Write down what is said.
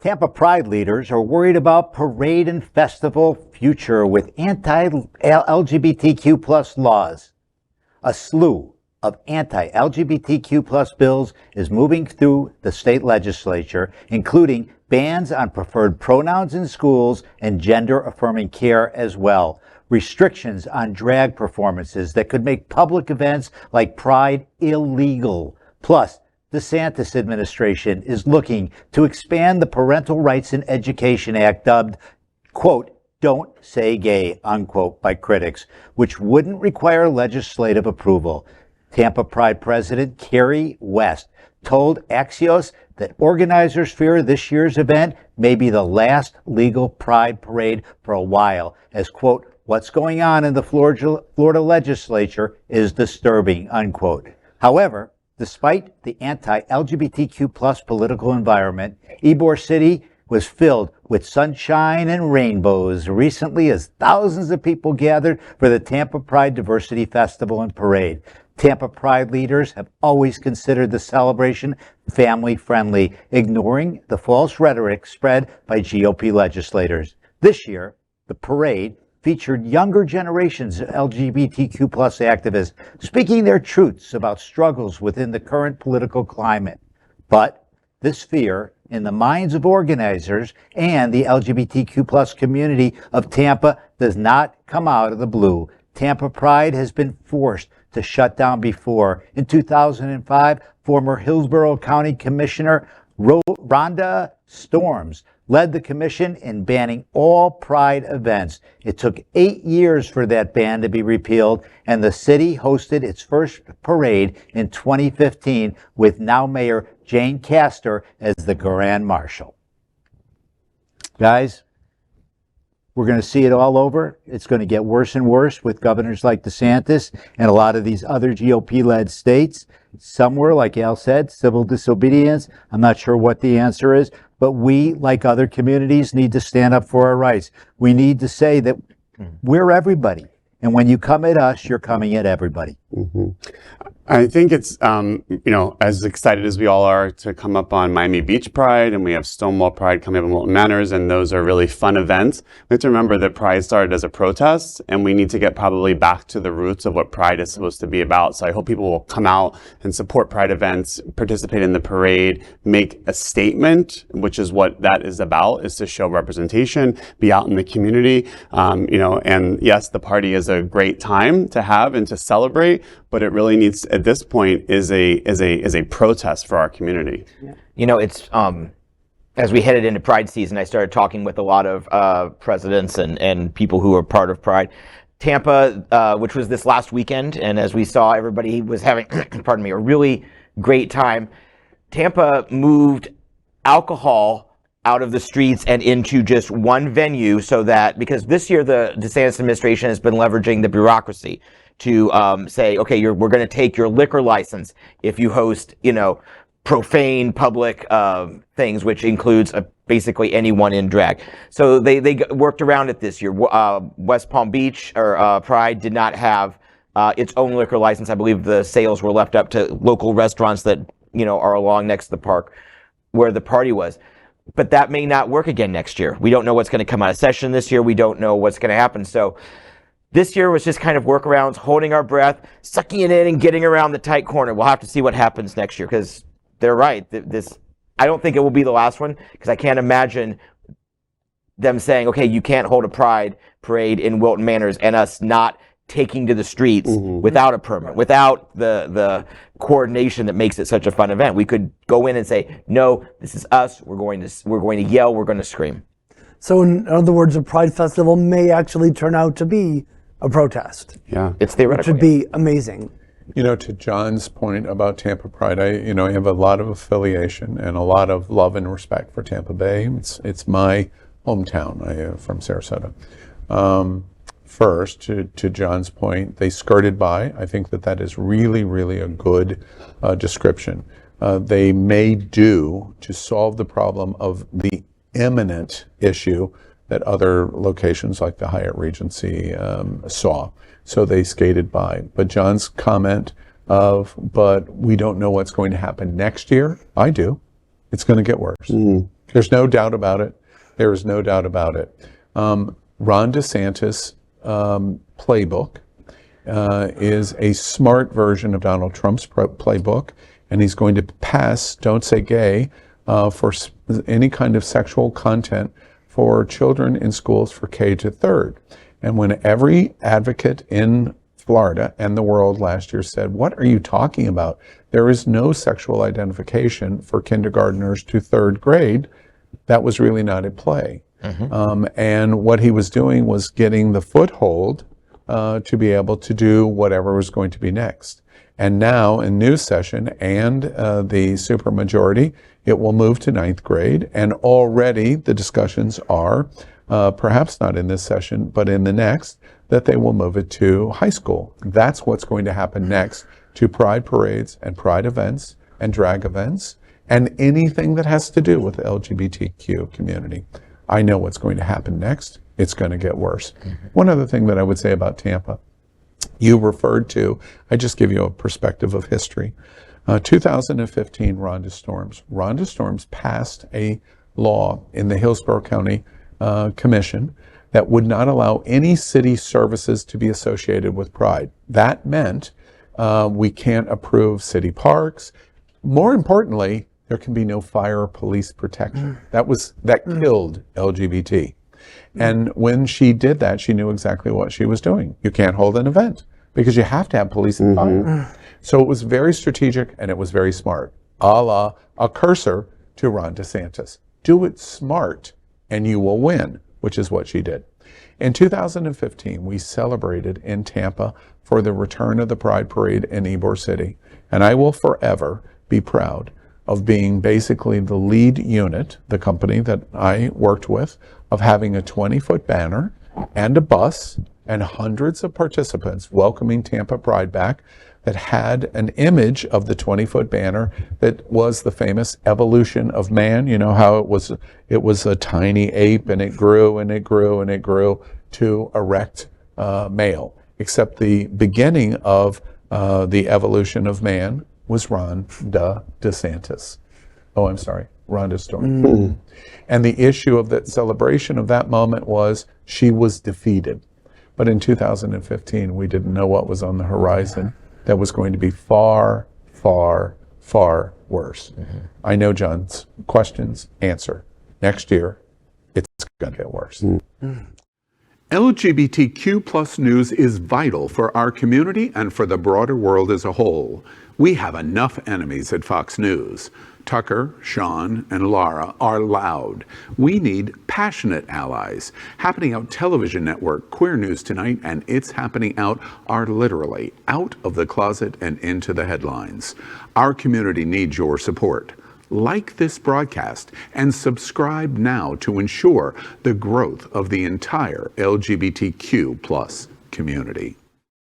Tampa Pride leaders are worried about parade and festival future with anti-LGBTQ plus laws. A slew of anti-LGBTQ plus bills is moving through the state legislature, including bans on preferred pronouns in schools and gender-affirming care as well. Restrictions on drag performances that could make public events like Pride illegal. Plus, DeSantis administration is looking to expand the Parental Rights in Education Act, dubbed, quote, "Don't Say Gay," unquote, by critics, which wouldn't require legislative approval. Tampa Pride President Carrie West told Axios that organizers fear this year's event may be the last legal Pride parade for a while, as, quote, "What's going on in the Florida legislature is disturbing," unquote. However, despite the anti-LGBTQ plus political environment, Ybor City was filled with sunshine and rainbows recently as thousands of people gathered for the Tampa Pride Diversity Festival and Parade. Tampa Pride leaders have always considered the celebration family-friendly, ignoring the false rhetoric spread by GOP legislators. This year, the parade featured younger generations of LGBTQ plus activists speaking their truths about struggles within the current political climate. But this fear in the minds of organizers and the LGBTQ plus community of Tampa does not come out of the blue. Tampa Pride has been forced to shut down before. In 2005, former Hillsborough County Commissioner Rhonda Storms led the commission in banning all Pride events. It took 8 years for that ban to be repealed, and the city hosted its first parade in 2015 with now Mayor Jane Castor as the Grand Marshal. Guys, we're going to see it all over. It's going to get worse and worse with governors like DeSantis and a lot of these other GOP-led states. Somewhere, like Al said, civil disobedience. I'm not sure what the answer is, but we, like other communities, need to stand up for our rights. We need to say that we're everybody. And when you come at us, you're coming at everybody. Mm-hmm. I think it's, as excited as we all are to come up on Miami Beach Pride, and we have Stonewall Pride coming up in Wilton Manors, and those are really fun events. We have to remember that Pride started as a protest, and we need to get probably back to the roots of what Pride is supposed to be about. So I hope people will come out and support Pride events, participate in the parade, make a statement, which is what that is about, is to show representation, be out in the community, and yes, the party is a great time to have and to celebrate, but it really needs, at this point, is a protest for our community. It's as we headed into Pride season, I started talking with a lot of presidents and people who are part of Pride. Tampa, which was this last weekend, and as we saw, everybody was having, pardon me, a really great time. Tampa moved alcohol out of the streets and into just one venue, so that, because this year the DeSantis administration has been leveraging the bureaucracy to say, okay, we're going to take your liquor license if you host, profane public things, which includes basically anyone in drag. So they worked around it this year. West Palm Beach or Pride did not have its own liquor license. I believe the sales were left up to local restaurants that are along next to the park where the party was. But that may not work again next year. We don't know what's going to come out of session this year. We don't know what's going to happen. So this year was just kind of workarounds, holding our breath, sucking it in and getting around the tight corner. We'll have to see what happens next year, because they're right. I don't think it will be the last one, because I can't imagine them saying, okay, you can't hold a Pride parade in Wilton Manors, and us not taking to the streets without a permit, without the coordination that makes it such a fun event. We could go in and say, no, this is us. We're going to yell. We're going to scream. So in other words, a Pride festival may actually turn out to be a protest. Yeah, it's theoretical. Which would be amazing. To John's point about Tampa Pride, I have a lot of affiliation and a lot of love and respect for Tampa Bay. It's my hometown. I am from Sarasota. First, to John's point, they skirted by. I think that is really, really a good description. They may do to solve the problem of the imminent issue that other locations like the Hyatt Regency saw. So they skated by. But John's comment but we don't know what's going to happen next year, I do. It's going to get worse. There's no doubt about it. There is no doubt about it. Ron DeSantis playbook is a smart version of Donald Trump's playbook, and he's going to pass Don't Say Gay for any kind of sexual content for children in schools for K to third. And when every advocate in Florida and the world last year said, what are you talking about? There is no sexual identification for kindergartners to third grade. That was really not at play. And what he was doing was getting the foothold to be able to do whatever was going to be next. And now in new session and the supermajority, it will move to 9th grade. And already the discussions are, perhaps not in this session, but in the next, that they will move it to high school. That's what's going to happen next to pride parades and pride events and drag events and anything that has to do with the LGBTQ community. I know what's going to happen next. It's going to get worse. One other thing that I would say about Tampa, you referred to, I just give you a perspective of history. 2015 Rhonda Storms. Rhonda Storms passed a law in the Hillsborough County Commission that would not allow any city services to be associated with Pride. That meant we can't approve city parks. More importantly, there can be no fire or police protection. That killed LGBT. And when she did that, she knew exactly what she was doing. You can't hold an event because you have to have police and fire. So it was very strategic and it was very smart. A la a cursor to Ron DeSantis. Do it smart and you will win, which is what she did. In 2015, we celebrated in Tampa for the return of the Pride Parade in Ybor City. And I will forever be proud of being basically the lead unit, the company that I worked with, of having a 20-foot banner and a bus and hundreds of participants welcoming Tampa Pride back that had an image of the 20-foot banner that was the famous evolution of man. You know how it was a tiny ape and it grew and it grew and it grew to erect male. Except the beginning of the evolution of man was Ron DeSantis. Oh, I'm sorry, Rhonda Storm. And the issue of that celebration of that moment was she was defeated. But in 2015, we didn't know what was on the horizon that was going to be far, far, far worse. I know John's questions, answer. Next year, it's going to get worse. LGBTQ plus news is vital for our community and for the broader world as a whole. We have enough enemies at Fox News. Tucker, Sean, and Laura are loud. We need passionate allies. Happening Out television network, Queer News Tonight, and It's Happening Out are literally out of the closet and into the headlines. Our community needs your support. Like this broadcast and subscribe now to ensure the growth of the entire LGBTQ plus community.